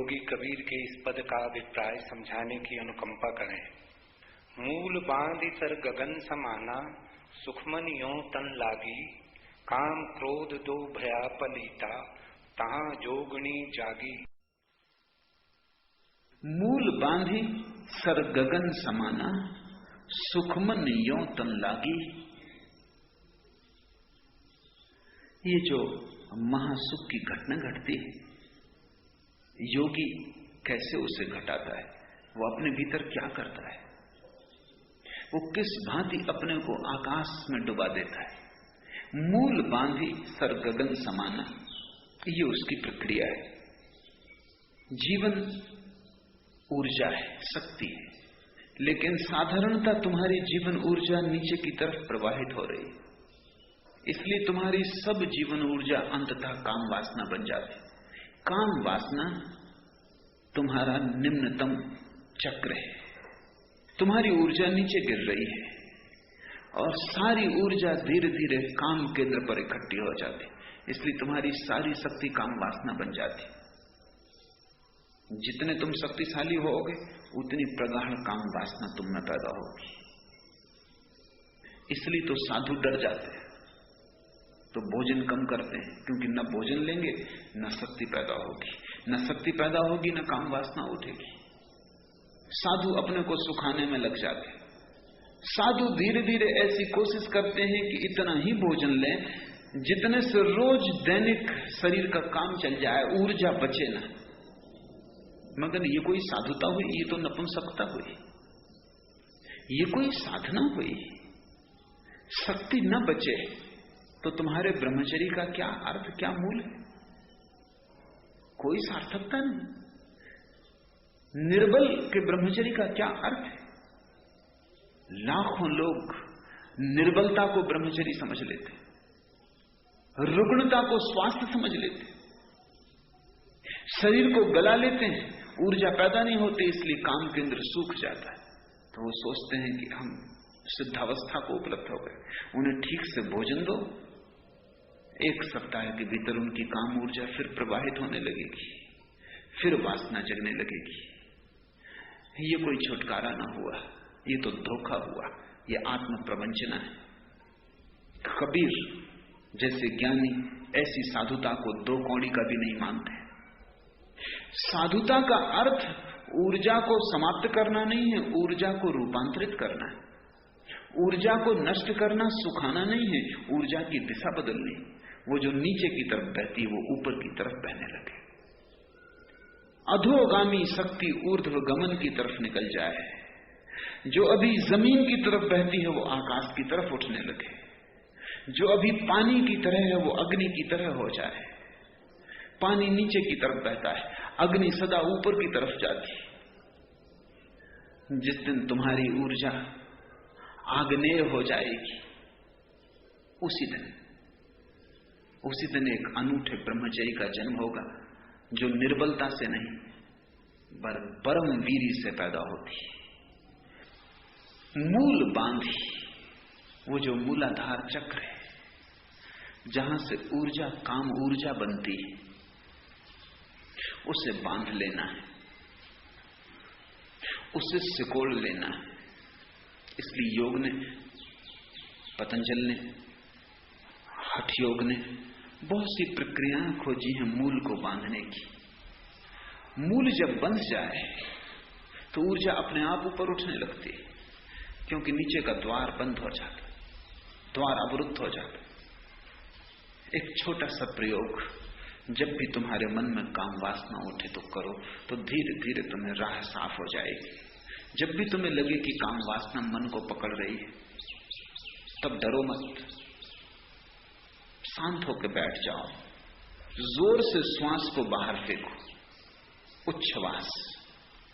योगी कबीर के इस पद का अभिप्राय समझाने की अनुकंपा करें। मूल बांधि सर गगन समाना, सुखमन यों तन लागी, काम क्रोध दो भया पलीता, तहां जोगणी जागी। मूल बांधि सर गगन समाना, सुखमन यों तन लागी। ये जो महासुख की घटना घटती है, योगी कैसे उसे घटाता है, वो अपने भीतर क्या करता है, वो किस भांति अपने को आकाश में डुबा देता है। मूल बांधी सर गगन समाना, ये उसकी प्रक्रिया है। जीवन ऊर्जा है, शक्ति है, लेकिन साधारणतः तुम्हारी जीवन ऊर्जा नीचे की तरफ प्रवाहित हो रही है। इसलिए तुम्हारी सब जीवन ऊर्जा अंततः काम वासना बन जाती। काम वासना तुम्हारा निम्नतम चक्र है। तुम्हारी ऊर्जा नीचे गिर रही है और सारी ऊर्जा धीरे धीरे काम केंद्र पर इकट्ठी हो जाती। इसलिए तुम्हारी सारी शक्ति काम वासना बन जाती। जितने तुम शक्तिशाली होगे उतनी प्रगाढ़ काम वासना तुम में पैदा होगी। इसलिए तो साधु डर जाते हैं, तो भोजन कम करते हैं, क्योंकि न भोजन लेंगे न शक्ति पैदा होगी, न शक्ति पैदा होगी न काम वासना उठेगी। साधु अपने को सुखाने में लग जाते हैं। साधु धीरे धीरे ऐसी कोशिश करते हैं कि इतना ही भोजन लें जितने से रोज दैनिक शरीर का काम चल जाए, ऊर्जा बचे ना। मगर ये कोई साधुता हुई? ये तो नपुंसकता हुई। ये कोई साधना हुई? शक्ति न बचे तो तुम्हारे ब्रह्मचर्य का क्या अर्थ, क्या मूल है? कोई सार्थकता नहीं। निर्बल के ब्रह्मचर्य का क्या अर्थ है? लाखों लोग निर्बलता को ब्रह्मचर्य समझ लेते, रुग्णता को स्वास्थ्य समझ लेते, शरीर को गला लेते हैं, ऊर्जा पैदा नहीं होती, इसलिए काम केंद्र सूख जाता है। तो वो सोचते हैं कि हम सिद्धावस्था को उपलब्ध हो गए। उन्हें ठीक से भोजन दो, एक सप्ताह के भीतर उनकी काम ऊर्जा फिर प्रवाहित होने लगेगी, फिर वासना जगने लगेगी। ये कोई छुटकारा ना हुआ, ये तो धोखा हुआ, ये आत्म प्रवंचना है। कबीर जैसे ज्ञानी ऐसी साधुता को दो कौड़ी का भी नहीं मानते। साधुता का अर्थ ऊर्जा को समाप्त करना नहीं है, ऊर्जा को रूपांतरित करना है। ऊर्जा को नष्ट करना, सुखाना नहीं है, ऊर्जा की दिशा बदलनी। वो जो नीचे की तरफ बहती है वो ऊपर की तरफ बहने लगे। अधोगामी शक्ति ऊर्ध्व गमन की तरफ निकल जाए। जो अभी जमीन की तरफ बहती है वो आकाश की तरफ उठने लगे। जो अभी पानी की तरह है वो अग्नि की तरह हो जाए। पानी नीचे की तरफ बहता है, अग्नि सदा ऊपर की तरफ जाती। जिस दिन तुम्हारी ऊर्जा आग्नेय हो जाएगी, उसी दिन एक अनूठे ब्रह्मचर्य का जन्म होगा, जो निर्बलता से नहीं परम वीरी से पैदा होती। मूल बांधी, वो जो मूलाधार चक्र है, जहां से ऊर्जा काम ऊर्जा बनती है, उसे बांध लेना है, उसे सिकोड़ लेना है। इसलिए योग ने, पतंजल ने, हठ योग ने बहुत सी प्रक्रियाएं खोजी हैं मूल को बांधने की। मूल जब बंध जाए तो ऊर्जा अपने आप ऊपर उठने लगती है, क्योंकि नीचे का द्वार बंद हो जाता, द्वार अवरुद्ध हो जाता। एक छोटा सा प्रयोग, जब भी तुम्हारे मन में काम वासना उठे तो करो, तो धीरे धीरे तुम्हें राह साफ हो जाएगी। जब भी तुम्हें लगे कि काम वासना मन को पकड़ रही है, तब डरो मत, शांत होकर बैठ जाओ, जोर से श्वास को बाहर फेंको, उच्छ्वास,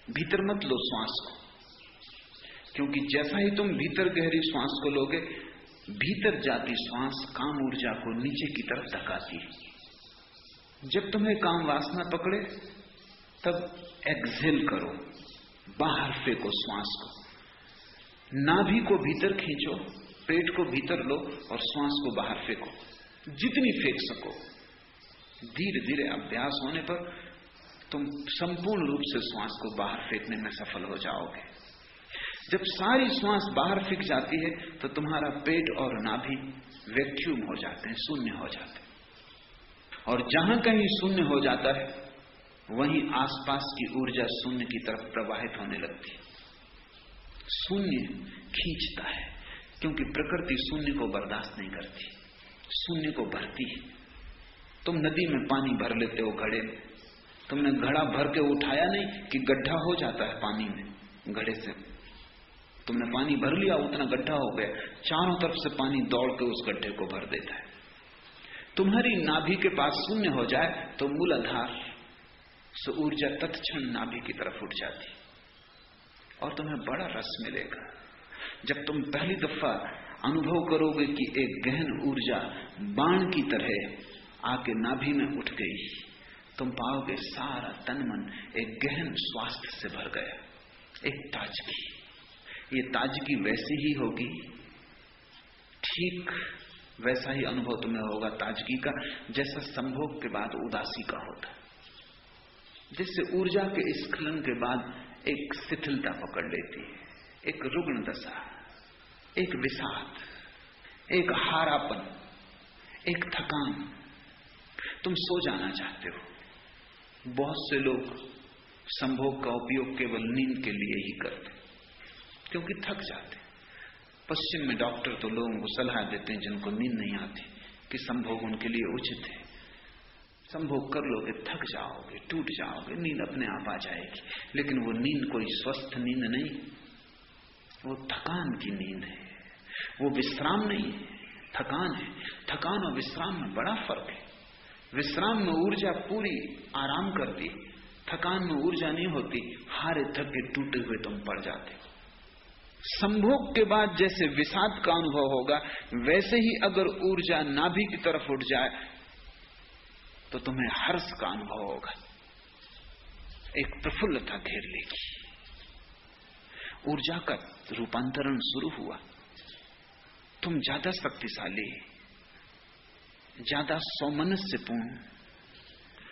भीतर मत लो श्वास को, क्योंकि जैसा ही तुम भीतर गहरी श्वास को लोगे, भीतर जाती श्वास काम ऊर्जा को नीचे की तरफ धकाती है। जब तुम्हें काम वासना पकड़े तब एक्सहेल करो, बाहर फेंको श्वास को, नाभि को भीतर खींचो, पेट को भीतर लो और श्वास को बाहर फेंको, जितनी फेंक सको। धीरे धीरे अभ्यास होने पर तुम संपूर्ण रूप से श्वास को बाहर फेंकने में सफल हो जाओगे। जब सारी श्वास बाहर फेंक जाती है तो तुम्हारा पेट और नाभि वैक्यूम हो जाते हैं, शून्य हो जाते हैं। और जहां कहीं शून्य हो जाता है वहीं आसपास की ऊर्जा शून्य की तरफ प्रवाहित होने लगती है। शून्य खींचता है, क्योंकि प्रकृति शून्य को बर्दाश्त नहीं करती, शून्य को भरती है। तुम नदी में पानी भर लेते हो घड़े में, तुमने घड़ा भर के उठाया नहीं कि गड्ढा हो जाता है पानी में। घड़े से तुमने पानी भर लिया, उतना गड्ढा हो गया, चारों तरफ से पानी दौड़ के उस गड्ढे को भर देता है। तुम्हारी नाभि के पास शून्य हो जाए तो मूलाधार से ऊर्जा तत्क्षण नाभि की तरफ उठ जाती और तुम्हें बड़ा रस मिलेगा। जब तुम पहली दफा अनुभव करोगे कि एक गहन ऊर्जा बाण की तरह आके नाभि में उठ गई, तुम पाओगे सारा तन मन एक गहन स्वास्थ्य से भर गया, एक ताजगी। ये ताजगी वैसी ही होगी, ठीक वैसा ही अनुभव तुम्हें होगा ताजगी का जैसा संभोग के बाद उदासी का होता। जिससे ऊर्जा के स्खलन के बाद एक शिथिलता पकड़ लेती है, एक रुग्ण दशा, एक विषाद, एक हारापन, एक थकान। तुम सो जाना चाहते हो। बहुत से लोग संभोग का उपयोग केवल नींद के लिए ही करते, क्योंकि थक जाते। पश्चिम में डॉक्टर तो लोगों को सलाह देते हैं जिनको नींद नहीं आती कि संभोग उनके लिए उचित है। संभोग कर लोगे, थक जाओगे, टूट जाओगे, नींद अपने आप आ जाएगी। लेकिन वो नींद कोई स्वस्थ नींद नहीं, वो थकान की नींद है, वो विश्राम नहीं है, थकान है। थकान और विश्राम में बड़ा फर्क है। विश्राम में ऊर्जा पूरी आराम करती, थकान में ऊर्जा नहीं होती, हारे थके टूटे हुए तुम पड़ जाते हो। संभोग के बाद जैसे विषाद का अनुभव होगा, वैसे ही अगर ऊर्जा नाभि की तरफ उठ जाए तो तुम्हें हर्ष का अनुभव होगा, एक प्रफुल्लता घेर लेगी। ऊर्जा का रूपांतरण शुरू हुआ। तुम ज्यादा शक्तिशाली, ज्यादा सौमनस्यपूर्ण,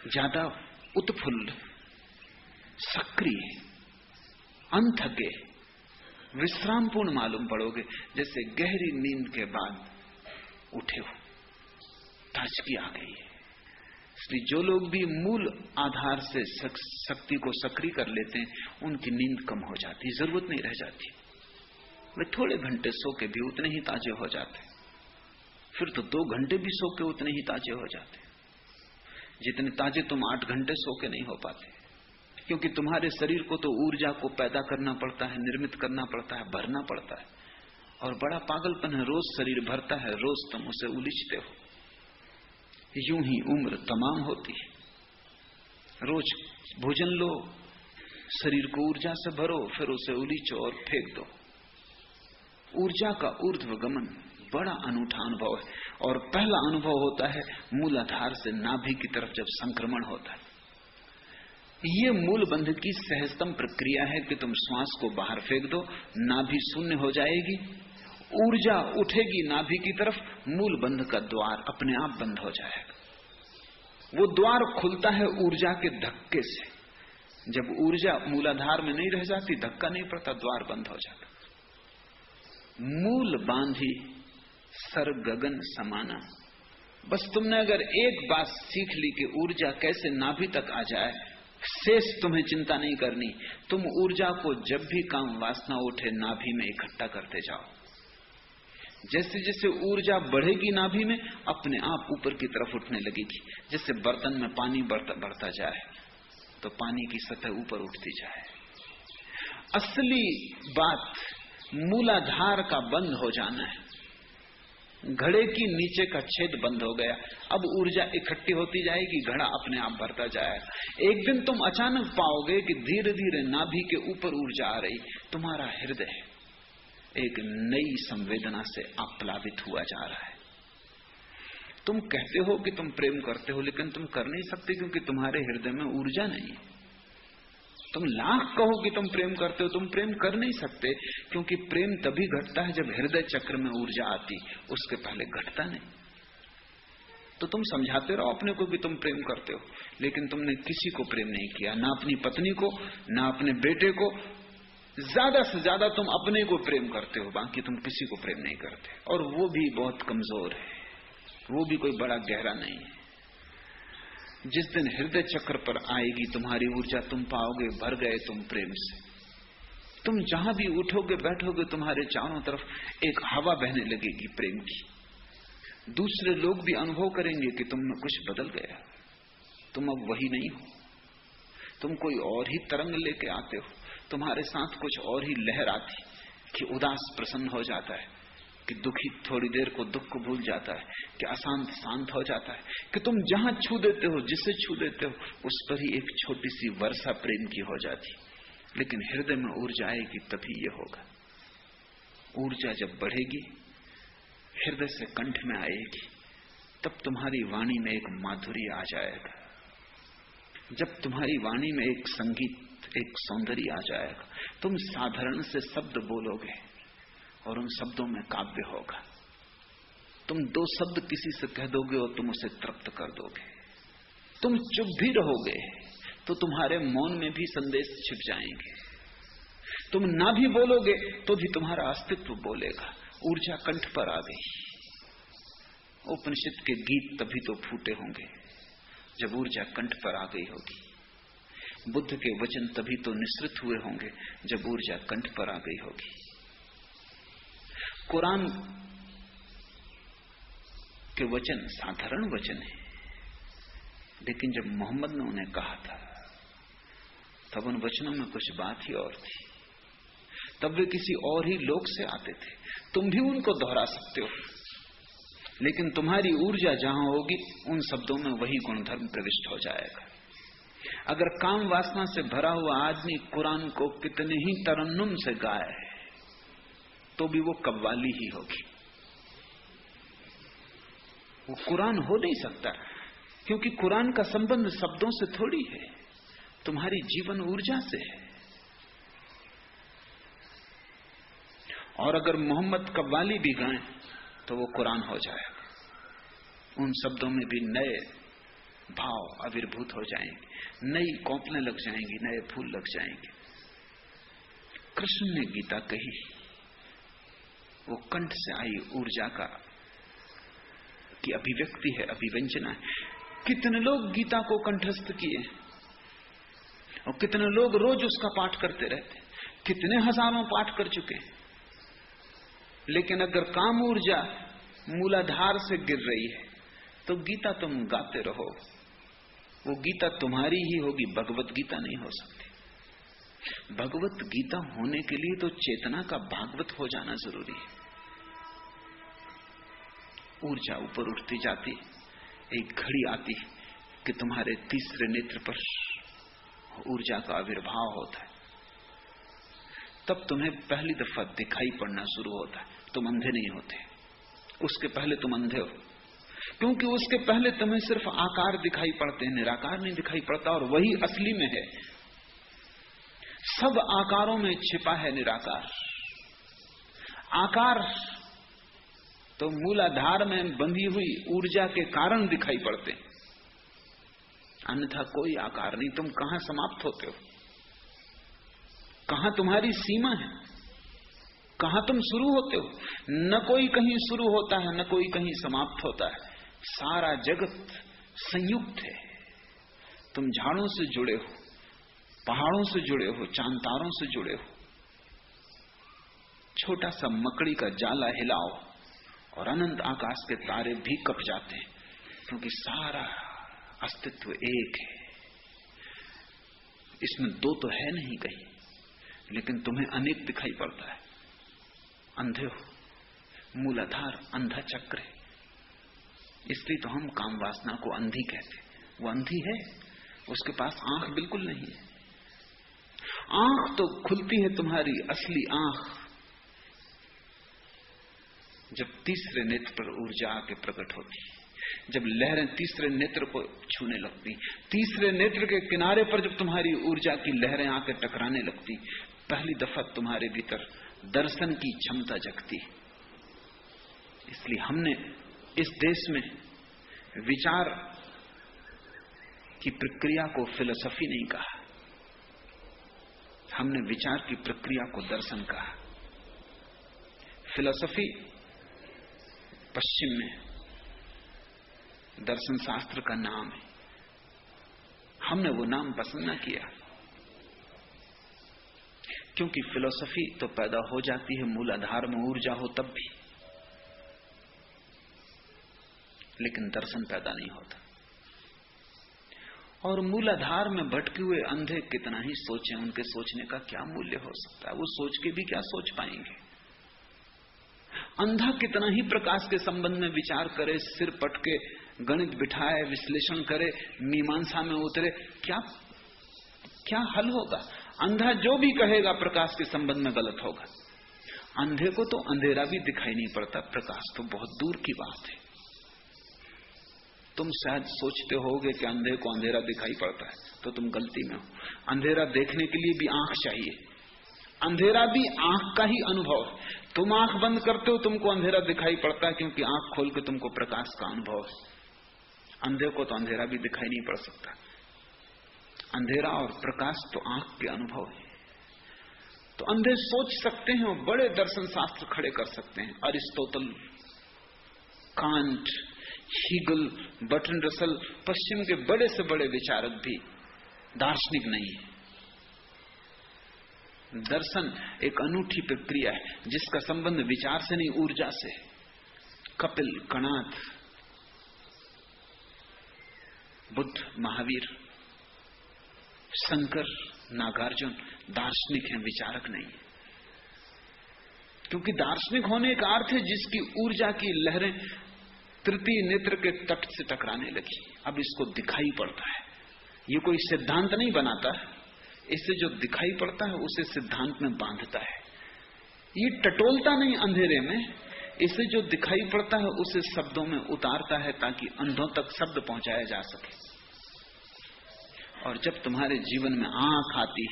ज्यादा उत्फुल्ल, सक्रिय, अनथके, विश्रामपूर्ण मालूम पड़ोगे, जैसे गहरी नींद के बाद उठे हो, ताजगी आ गई है। इसलिए जो लोग भी मूल आधार से शक्ति को सक्रिय कर लेते हैं, उनकी नींद कम हो जाती, जरूरत नहीं रह जाती। वे थोड़े घंटे सो के भी उतने ही ताजे हो जाते, फिर तो 2 घंटे भी सो के उतने ही ताजे हो जाते, जितने ताजे तुम 8 घंटे सो के नहीं हो पाते। क्योंकि तुम्हारे शरीर को तो ऊर्जा को पैदा करना पड़ता है, निर्मित करना पड़ता है, भरना पड़ता है। और बड़ा पागलपन है, रोज शरीर भरता है, रोज तुम उसे उलीचते हो। यूं ही उम्र तमाम होती है। रोज भोजन लो, शरीर को ऊर्जा से भरो, फिर उसे उलीचो और फेंक दो। ऊर्जा का ऊर्ध्वगमन बड़ा अनूठा अनुभव है। और पहला अनुभव होता है मूलाधार से नाभि की तरफ जब संक्रमण होता है। ये मूल बंध की सहजतम प्रक्रिया है कि तुम श्वास को बाहर फेंक दो, नाभि शून्य हो जाएगी, ऊर्जा उठेगी नाभि की तरफ, मूल बंध का द्वार अपने आप बंद हो जाएगा। वो द्वार खुलता है ऊर्जा के धक्के से। जब ऊर्जा मूलाधार में नहीं रह जाती, धक्का नहीं पड़ता, द्वार बंद हो जाता। मूल बांधी सर गगन समाना। बस तुमने अगर एक बात सीख ली कि ऊर्जा कैसे नाभि तक आ जाए, शेष तुम्हें चिंता नहीं करनी। तुम ऊर्जा को जब भी काम वासना उठे नाभि में इकट्ठा करते जाओ। जैसे जैसे ऊर्जा बढ़ेगी नाभि में, अपने आप ऊपर की तरफ उठने लगेगी। जैसे बर्तन में पानी बढ़ता जाए तो पानी की सतह ऊपर उठती जाए। असली बात मूलाधार का बंद हो जाना है। घड़े की नीचे का छेद बंद हो गया, अब ऊर्जा इकट्ठी होती जाएगी, घड़ा अपने आप भरता जाएगा। एक दिन तुम अचानक पाओगे कि धीरे धीरे नाभि के ऊपर ऊर्जा आ रही, तुम्हारा हृदय एक नई संवेदना से आप्लावित हुआ जा रहा है। तुम कहते हो कि तुम प्रेम करते हो, लेकिन तुम कर नहीं सकते क्योंकि तुम्हारे हृदय में ऊर्जा नहीं है। तुम लाख कहो कि तुम प्रेम करते हो, तुम प्रेम कर नहीं सकते क्योंकि प्रेम तभी घटता है जब हृदय चक्र में ऊर्जा आती, उसके पहले घटता नहीं। तो तुम समझाते रहो अपने को भी तुम प्रेम करते हो, लेकिन तुमने किसी को प्रेम नहीं किया, ना अपनी पत्नी को, ना अपने बेटे को। ज्यादा से ज्यादा तुम अपने को प्रेम करते हो, बाकी तुम किसी को प्रेम नहीं करते, और वो भी बहुत कमजोर है, वो भी कोई बड़ा गहरा नहीं है। जिस दिन हृदय चक्र पर आएगी तुम्हारी ऊर्जा, तुम पाओगे भर गए तुम प्रेम से। तुम जहां भी उठोगे बैठोगे, तुम्हारे चारों तरफ एक हवा बहने लगेगी प्रेम की। दूसरे लोग भी अनुभव करेंगे कि तुम में कुछ बदल गया, तुम अब वही नहीं हो, तुम कोई और ही तरंग लेके आते हो, तुम्हारे साथ कुछ और ही लहर आती कि उदास प्रसन्न हो जाता है, कि दुखी थोड़ी देर को दुख को भूल जाता है, कि अशांत शांत हो जाता है, कि तुम जहां छू देते हो, जिसे छू देते हो, उस पर ही एक छोटी सी वर्षा प्रेम की हो जाती। लेकिन हृदय में ऊर्जा आएगी तभी ये होगा। ऊर्जा जब बढ़ेगी, हृदय से कंठ में आएगी, तब तुम्हारी वाणी में एक माधुर्य आ जाएगा। जब तुम्हारी वाणी में एक संगीत, एक सौंदर्य आ जाएगा, तुम साधारण से शब्द बोलोगे और उन शब्दों में काव्य होगा। तुम दो शब्द किसी से कह दोगे और तुम उसे तृप्त कर दोगे। तुम चुप भी रहोगे तो तुम्हारे मौन में भी संदेश छिप जाएंगे। तुम ना भी बोलोगे तो भी तुम्हारा अस्तित्व बोलेगा। ऊर्जा कंठ पर आ गई। उपनिषद के गीत तभी तो फूटे होंगे जब ऊर्जा कंठ पर आ गई होगी। बुद्ध के वचन तभी तो निसृत हुए होंगे जब ऊर्जा कंठ पर आ गई होगी। कुरान के वचन साधारण वचन है, लेकिन जब मोहम्मद ने उन्हें कहा था तब उन वचनों में कुछ बात ही और थी। तब वे किसी और ही लोक से आते थे। तुम भी उनको दोहरा सकते हो, लेकिन तुम्हारी ऊर्जा जहां होगी उन शब्दों में वही गुणधर्म प्रविष्ट हो जाएगा। अगर काम वासना से भरा हुआ आदमी कुरान को कितने ही तरन्नुम से गाए तो भी वो कव्वाली ही होगी। वो कुरान हो नहीं सकता, क्योंकि कुरान का संबंध शब्दों से थोड़ी है, तुम्हारी जीवन ऊर्जा से है। और अगर मोहम्मद कव्वाली भी गाएं तो वो कुरान हो जाएगा। उन शब्दों में भी नए भाव आविर्भूत हो जाएंगे, नई कौपलें लग जाएंगी, नए फूल लग जाएंगे। कृष्ण ने गीता कही, वो कंठ से आई ऊर्जा की अभिव्यक्ति है, अभिव्यंजना है। कितने लोग गीता को कंठस्थ किए और कितने लोग रोज उसका पाठ करते रहते, कितने हजारों पाठ कर चुके। लेकिन अगर काम ऊर्जा मूलाधार से गिर रही है तो गीता तुम गाते रहो, वो गीता तुम्हारी ही होगी, भगवत गीता नहीं हो सकती। भगवत गीता होने के लिए तो चेतना का भागवत हो जाना जरूरी है। ऊर्जा ऊपर उठती जाती, एक घड़ी आती कि तुम्हारे तीसरे नेत्र पर ऊर्जा का आविर्भाव होता है। तब तुम्हें पहली दफा दिखाई पड़ना शुरू होता है। तुम अंधे नहीं होते, उसके पहले तुम अंधे हो, क्योंकि उसके पहले तुम्हें सिर्फ आकार दिखाई पड़ते हैं, निराकार नहीं दिखाई पड़ता, और वही असली में है। सब आकारों में छिपा है निराकार। आकार तो मूलाधार में बंधी हुई ऊर्जा के कारण दिखाई पड़ते, अन्यथा कोई आकार नहीं। तुम कहां समाप्त होते हो, कहां तुम्हारी सीमा है, कहां तुम शुरू होते हो? न कोई कहीं शुरू होता है, न कोई कहीं समाप्त होता है। सारा जगत संयुक्त है। तुम झाड़ों से जुड़े हो, पहाड़ों से जुड़े हो, चांद तारों से जुड़े हो। छोटा सा मकड़ी का जाला हिलाओ और अनंत आकाश के तारे भी कप जाते हैं, क्योंकि सारा अस्तित्व एक है। इसमें दो तो है नहीं कहीं, लेकिन तुम्हें अनेक दिखाई पड़ता है। अंधे हो, मूलाधार अंधा चक्र है, इसलिए तो हम काम वासना को अंधी कहते। वो अंधी है, उसके पास आंख बिल्कुल नहीं है। आंख तो खुलती है तुम्हारी असली आंख जब तीसरे नेत्र पर ऊर्जा आके प्रकट होती है, जब लहरें तीसरे नेत्र को छूने लगती, तीसरे नेत्र के किनारे पर जब तुम्हारी ऊर्जा की लहरें आके टकराने लगती, पहली दफा तुम्हारे भीतर दर्शन की क्षमता जगती। इसलिए हमने इस देश में विचार की प्रक्रिया को फिलॉसफी नहीं कहा, हमने विचार की प्रक्रिया को दर्शन कहा। फिलॉसफी पश्चिम में दर्शन शास्त्र का नाम है, हमने वो नाम पसंद न किया, क्योंकि फिलॉसफी तो पैदा हो जाती है मूलाधार में ऊर्जा हो तब भी, लेकिन दर्शन पैदा नहीं होता। और मूलाधार में भटके हुए अंधे कितना ही सोचें, उनके सोचने का क्या मूल्य हो सकता है, वो सोच के भी क्या सोच पाएंगे। अंधा कितना ही प्रकाश के संबंध में विचार करे, सिर पटके गणित बिठाए, विश्लेषण करे, मीमांसा में उतरे, क्या हल होगा। अंधा जो भी कहेगा प्रकाश के संबंध में गलत होगा। अंधे को तो अंधेरा भी दिखाई नहीं पड़ता, प्रकाश तो बहुत दूर की बात है। तुम शायद सोचते होगे कि अंधे को अंधेरा दिखाई पड़ता है, तो तुम गलती में हो। अंधेरा देखने के लिए भी आंख चाहिए, अंधेरा भी आंख का ही अनुभव है। तुम आंख बंद करते हो, तुमको अंधेरा दिखाई पड़ता है, क्योंकि आंख खोल के तुमको प्रकाश का अनुभव है। अंधे को तो अंधेरा भी दिखाई नहीं पड़ सकता। अंधेरा और प्रकाश तो आंख के अनुभव है। तो अंधे सोच सकते हैं और बड़े दर्शन शास्त्र खड़े कर सकते हैं। Aristotle, Kant, Hegel, Bertrand Russell, पश्चिम के बड़े से बड़े विचारक भी दार्शनिक नहीं है। दर्शन एक अनूठी प्रक्रिया है जिसका संबंध विचार से नहीं, ऊर्जा से। कपिल, कणाद, बुद्ध, महावीर, शंकर, नागार्जुन दार्शनिक हैं, विचारक नहीं है। क्योंकि दार्शनिक होने का अर्थ है जिसकी ऊर्जा की लहरें तृतीय नेत्र के तट से टकराने लगी, अब इसको दिखाई पड़ता है। ये कोई सिद्धांत नहीं बनाता है, इससे जो दिखाई पड़ता है उसे सिद्धांत में बांधता है। ये टटोलता नहीं अंधेरे में, इससे जो दिखाई पड़ता है उसे शब्दों में उतारता है ताकि अंधों तक शब्द पहुंचाया जा सके। और जब तुम्हारे जीवन में आंख आती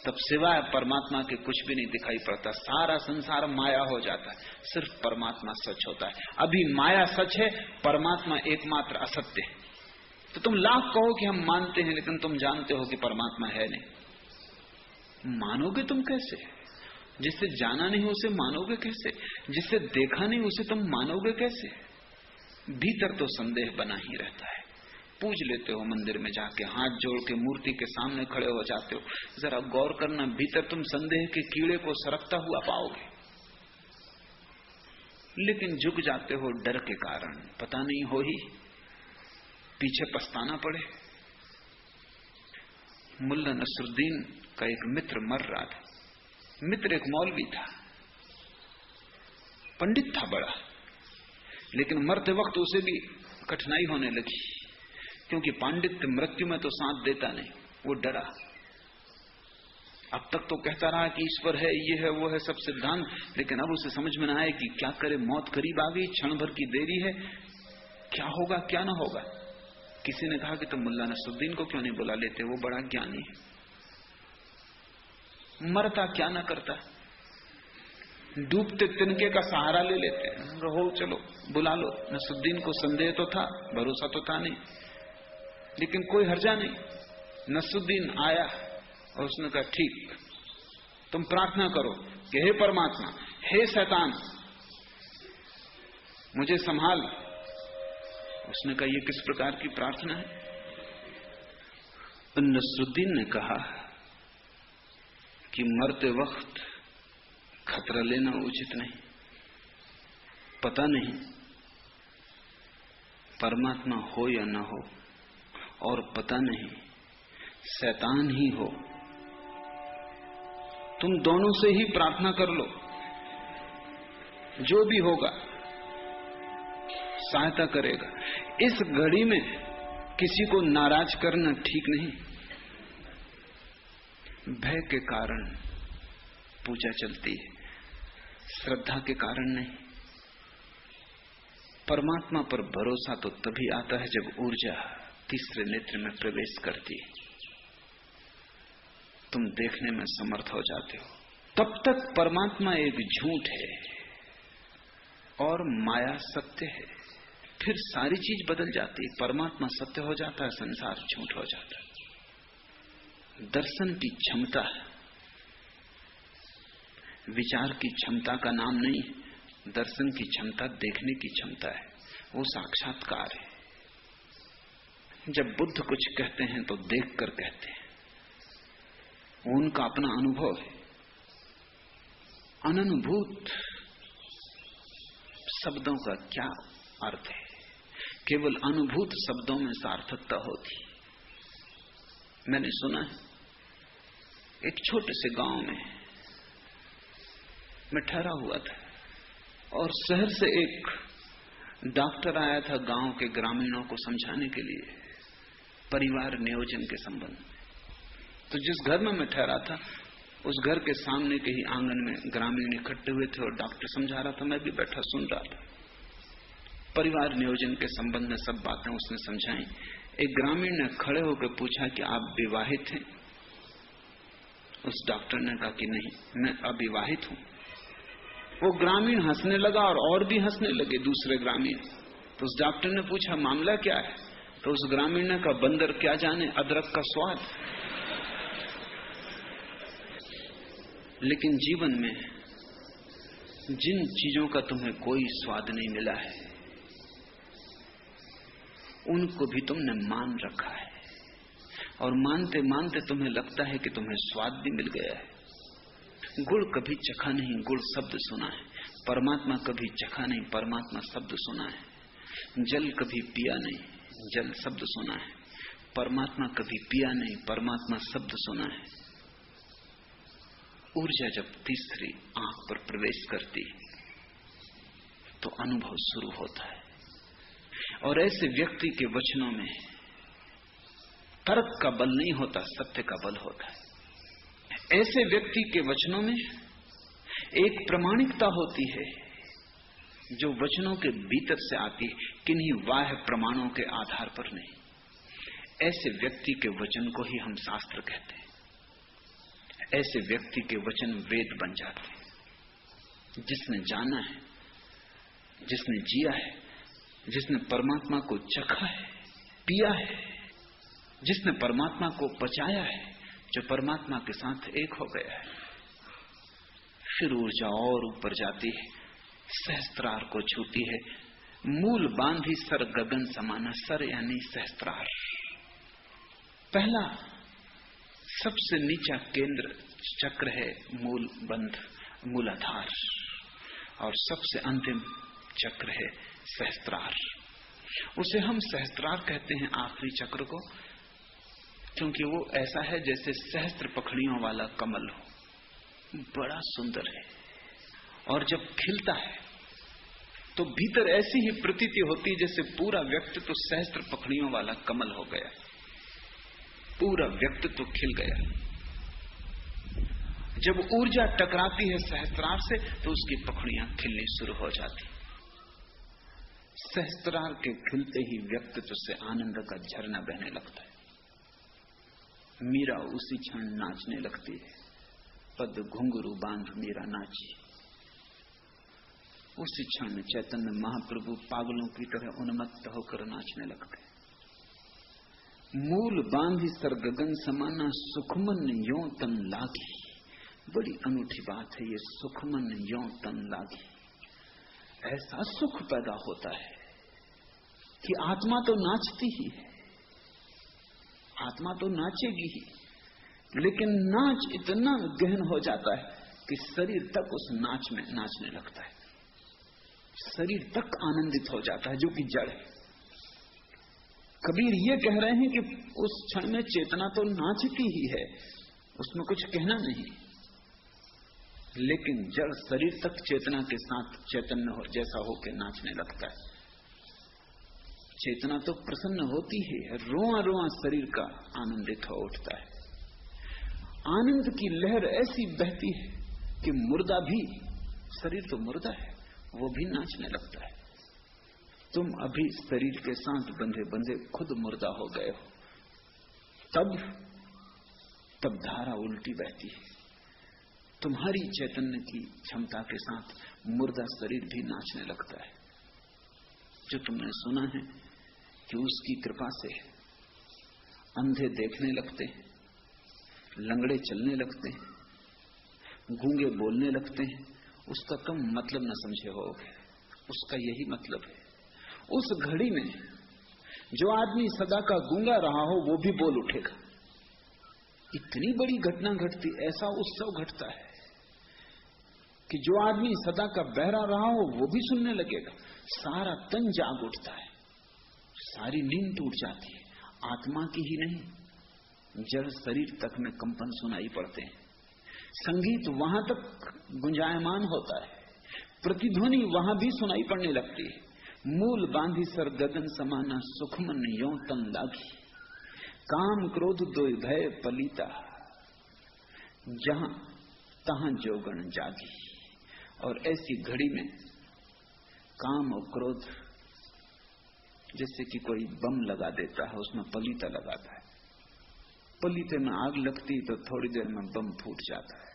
तब सिवाय परमात्मा के कुछ भी नहीं दिखाई पड़ता, सारा संसार माया हो जाता है, सिर्फ परमात्मा सच होता है। अभी माया सच है, परमात्मा एकमात्र असत्य है। तो तुम लाख कहो कि हम मानते हैं, लेकिन तुम जानते हो कि परमात्मा है नहीं। मानोगे तुम कैसे? जिससे जाना नहीं उसे मानोगे कैसे? जिससे देखा नहीं उसे तुम मानोगे कैसे? भीतर तो संदेह बना ही रहता है। पूज लेते हो मंदिर में जाके, हाथ जोड़ के मूर्ति के सामने खड़े हो जाते हो, जरा गौर करना, भीतर तुम संदेह के कीड़े को सरकता हुआ पाओगे। लेकिन झुक जाते हो डर के कारण, पता नहीं हो ही पीछे पछताना पड़े। मुल्ला नसरुद्दीन का एक मित्र मर रहा था। मित्र एक मौलवी था, पंडित था बड़ा, लेकिन मरते वक्त उसे भी कठिनाई होने लगी, क्योंकि पांडित्य मृत्यु में तो साथ देता नहीं। वो डरा। अब तक तो कहता रहा कि ईश्वर है, ये है, वो है, सब सिद्धांत, लेकिन अब उसे समझ में ना आए कि क्या करे। मौत करीब आ गई, क्षण भर की देरी है, क्या होगा क्या ना होगा। किसी ने कहा कि तुम मुल्ला नसरुद्दीन को क्यों नहीं बुला लेते, वो बड़ा ज्ञानी है, मरता क्या ना करता, डूबते तिनके का सहारा ले लेते हैं। रहो, चलो बुला लो। नसरुद्दीन को संदेह तो था, भरोसा तो था नहीं, लेकिन कोई हर्जा नहीं। नसरुद्दीन आया और उसने कहा, ठीक, तुम प्रार्थना करो कि हे परमात्मा, हे शैतान, मुझे संभाल। उसने कहा, ये किस प्रकार की प्रार्थना है? नसरुद्दीन ने कहा कि मरते वक्त खतरा लेना उचित नहीं, पता नहीं परमात्मा हो या ना हो, और पता नहीं शैतान ही हो। तुम दोनों से ही प्रार्थना कर लो, जो भी होगा सहायता करेगा। इस घड़ी में किसी को नाराज करना ठीक नहीं। भय के कारण पूजा चलती है, श्रद्धा के कारण नहीं। परमात्मा पर भरोसा तो तभी आता है जब ऊर्जा तीसरे नेत्र में प्रवेश करती है, तुम देखने में समर्थ हो जाते हो। तब तक परमात्मा एक झूठ है और माया सत्य है। फिर सारी चीज बदल जाती है। परमात्मा सत्य हो जाता है, संसार झूठ हो जाता है। दर्शन की क्षमता विचार की क्षमता का नाम नहीं है। दर्शन की क्षमता देखने की क्षमता है, वो साक्षात्कार है। जब बुद्ध कुछ कहते हैं तो देखकर कहते हैं, उनका अपना अनुभव है। अननुभूत शब्दों का क्या अर्थ है? केवल अनुभूत शब्दों में सार्थकता होती। मैंने सुना है, एक छोटे से गांव में मैं ठहरा हुआ था और शहर से एक डॉक्टर आया था गांव के ग्रामीणों को समझाने के लिए परिवार नियोजन के संबंध में। तो जिस घर में मैं ठहरा था, उस घर के सामने के ही आंगन में ग्रामीण इकट्ठे हुए थे और डॉक्टर समझा रहा था। मैं भी बैठा सुन रहा था। परिवार नियोजन के संबंध में सब बातें उसने समझाई। एक ग्रामीण ने खड़े होकर पूछा कि आप विवाहित हैं? उस डॉक्टर ने कहा कि नहीं, मैं अविवाहित हूं। वो ग्रामीण हंसने लगा और भी हंसने लगे दूसरे ग्रामीण। तो उस डॉक्टर ने पूछा मामला क्या है? तो उस ग्रामीण ने कहा बंदर क्या जाने अदरक का स्वाद। लेकिन जीवन में जिन चीजों का तुम्हें कोई स्वाद नहीं मिला है, उनको भी तुमने मान रखा है और मानते मानते तुम्हें लगता है कि तुम्हें स्वाद भी मिल गया है। गुड़ कभी चखा नहीं, गुड़ शब्द सुना है। परमात्मा कभी चखा नहीं, परमात्मा शब्द सुना है। जल कभी पिया नहीं, जल शब्द सुना है। परमात्मा कभी पिया नहीं, परमात्मा शब्द सुना है। ऊर्जा जब तीसरी आंख पर प्रवेश करती तो अनुभव शुरू होता है। और ऐसे व्यक्ति के वचनों में तर्क का बल नहीं होता, सत्य का बल होता है। ऐसे व्यक्ति के वचनों में एक प्रामाणिकता होती है जो वचनों के भीतर से आती है, किन्हीं बाह्य प्रमाणों के आधार पर नहीं। ऐसे व्यक्ति के वचन को ही हम शास्त्र कहते हैं। ऐसे व्यक्ति के वचन वेद बन जाते हैं। जिसने जाना है, जिसने जिया है, जिसने परमात्मा को चखा है, पिया है, जिसने परमात्मा को पचाया है, जो परमात्मा के साथ एक हो गया है, फिर ऊर्जा और ऊपर जाती है, सहस्त्रार को छूती है। मूल बांधी सर गगन समाना। सर यानी सहस्त्रार। पहला सबसे नीचा केंद्र चक्र है मूल बंध, मूलाधार, और सबसे अंतिम चक्र है सहस्त्रार। उसे हम सहस्त्रार कहते हैं आखिरी चक्र को, क्योंकि वो ऐसा है जैसे सहस्त्र पखड़ियों वाला कमल हो। बड़ा सुंदर है और जब खिलता है तो भीतर ऐसी ही प्रतीति होती है जैसे पूरा व्यक्तित्व तो सहस्त्र पखड़ियों वाला कमल हो गया, पूरा व्यक्तित्व तो खिल गया। जब ऊर्जा टकराती है सहस्त्रार से तो उसकी पखड़ियां खिलनी शुरू हो जाती। सहस्त्रार के खिलते ही व्यक्तित्व से आनंद का झरना बहने लगता है। मीरा उसी क्षण नाचने लगती है। पद घुंघरू बांध मीरा नाची। उसी क्षण में चैतन्य महाप्रभु पागलों की तरह उन्मत्त होकर नाचने लगते। मूल बांधी सर गगन समाना, सुखमन यों तन लागी। बड़ी अनूठी बात है ये, सुखमन यों तन लागी। ऐसा सुख पैदा होता है कि आत्मा तो नाचती ही है, आत्मा तो नाचेगी ही, लेकिन नाच इतना गहन हो जाता है कि शरीर तक उस नाच में नाचने लगता है। शरीर तक आनंदित हो जाता है, जो कि जड़ है। कबीर ये कह रहे हैं कि उस क्षण में चेतना तो नाचती ही है, उसमें कुछ कहना नहीं, लेकिन जड़ शरीर तक चेतना के साथ चैतन्य हो जैसा होकर नाचने लगता है। चेतना तो प्रसन्न होती है, रोआ रोआ शरीर का आनंदित हो उठता है। आनंद की लहर ऐसी बहती है कि मुर्दा भी, शरीर तो मुर्दा है, वो भी नाचने लगता है। तुम अभी शरीर के साथ बंधे बंधे खुद मुर्दा हो गए हो, तब धारा उल्टी बहती है। तुम्हारी चैतन्य की क्षमता के साथ मुर्दा शरीर भी नाचने लगता है। जो तुमने सुना है कि उसकी कृपा से अंधे देखने लगते हैं, लंगड़े चलने लगते हैं, गूंगे बोलने लगते हैं, उसका कम मतलब न समझे होगे। उसका यही मतलब है। उस घड़ी में जो आदमी सदा का गूंगा रहा हो वो भी बोल उठेगा। इतनी बड़ी घटना घटती, ऐसा उत्सव घटता है कि जो आदमी सदा का बहरा रहा हो वो भी सुनने लगेगा। सारा तन जाग उठता है, सारी नींद टूट जाती है। आत्मा की ही नहीं, जड़ शरीर तक में कंपन सुनाई पड़ते हैं। संगीत वहां तक गुंजायमान होता है, प्रतिध्वनि वहां भी सुनाई पड़ने लगती है। मूल बांधी सर गगन समाना सुखमन यों तन लागी, काम क्रोध दो भय पलीता, जहां तहां जोगण जागी। और ऐसी घड़ी में काम और क्रोध जैसे कि कोई बम लगा देता है, उसमें पलीता लगाता है। पलीते में आग लगती तो थोड़ी देर में बम फूट जाता है।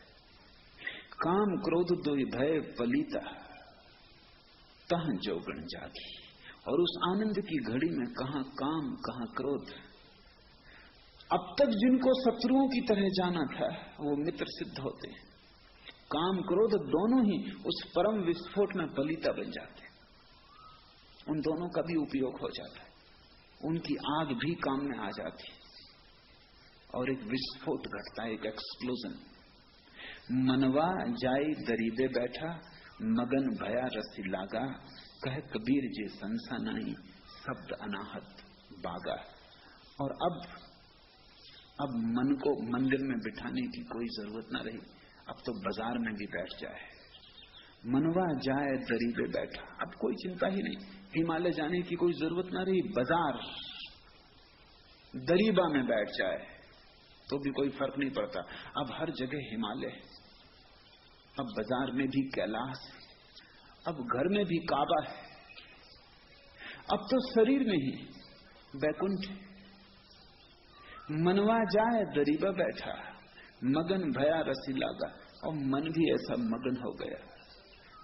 काम क्रोध दो भय पलीता, तहां जोगण जागी। और उस आनंद की घड़ी में कहां काम कहां क्रोध। अब तक जिनको शत्रुओं की तरह जाना था वो मित्र सिद्ध होते हैं। काम क्रोध दोनों ही उस परम विस्फोट में पलीता बन जाते हैं। उन दोनों का भी उपयोग हो जाता है, उनकी आग भी काम में आ जाती है और एक विस्फोट घटता है, एक एक्सप्लोजन। मनवा जाई दरीबे बैठा, मगन भया रसी लागा, कह कबीर जे संसा नहीं, शब्द अनाहत बागा। और अब मन को मंदिर में बिठाने की कोई जरूरत ना रही, अब तो बाजार में भी बैठ जाए। मनवा जाए दरीबे बैठा, अब कोई चिंता ही नहीं, हिमालय जाने की कोई जरूरत ना रही। बाजार दरीबा में बैठ जाए तो भी कोई फर्क नहीं पड़ता। अब हर जगह हिमालय, अब बाजार में भी कैलाश, अब घर में भी काबा है, अब तो शरीर में ही बैकुंठ। मनवा जाए दरीबा बैठा, मगन भया रसी लागा। और मन भी ऐसा मगन हो गया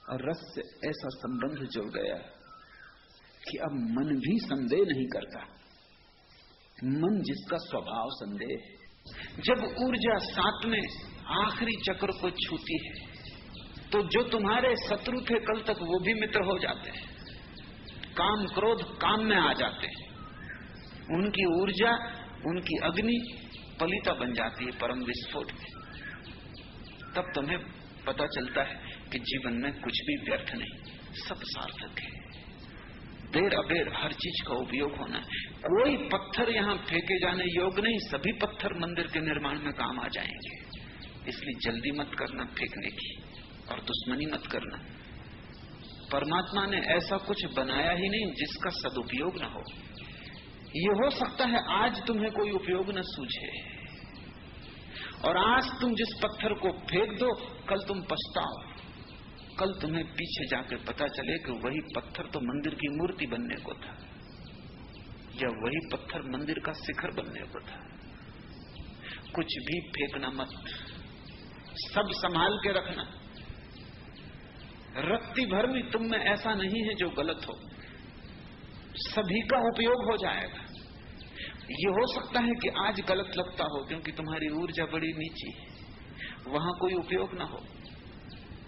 और रस से ऐसा संबंध जुड़ गया कि अब मन भी संदेह नहीं करता। मन जिसका स्वभाव संदेह है, जब ऊर्जा सातवें आखिरी चक्र को छूती है तो जो तुम्हारे शत्रु थे कल तक वो भी मित्र हो जाते हैं। काम क्रोध काम में आ जाते हैं, उनकी ऊर्जा उनकी अग्नि पलीता बन जाती है परम विस्फोट में। तब तुम्हें पता चलता है कि जीवन में कुछ भी व्यर्थ नहीं, सब सार्थक है। देर अबेर हर चीज का उपयोग होना है। कोई पत्थर यहाँ फेंके जाने योग्य नहीं, सभी पत्थर मंदिर के निर्माण में काम आ जाएंगे। इसलिए जल्दी मत करना फेंकने की और दुश्मनी मत करना। परमात्मा ने ऐसा कुछ बनाया ही नहीं जिसका सदुपयोग न हो। ये हो सकता है आज तुम्हें कोई उपयोग न सूझे और आज तुम जिस पत्थर को फेंक दो कल तुम पछताओ। कल तुम्हें पीछे जाकर पता चले कि वही पत्थर तो मंदिर की मूर्ति बनने को था या वही पत्थर मंदिर का शिखर बनने को था। कुछ भी फेंकना मत, सब संभाल के रखना। रत्ती भर भी तुम में ऐसा नहीं है जो गलत हो, सभी का उपयोग हो जाएगा। ये हो सकता है कि आज गलत लगता हो क्योंकि तुम्हारी ऊर्जा बड़ी नीची है, वहां कोई उपयोग ना हो।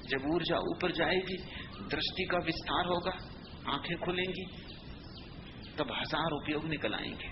जब ऊर्जा ऊपर जाएगी, दृष्टि का विस्तार होगा, आंखें खुलेंगी, तब हजार उपयोग निकल आएंगे।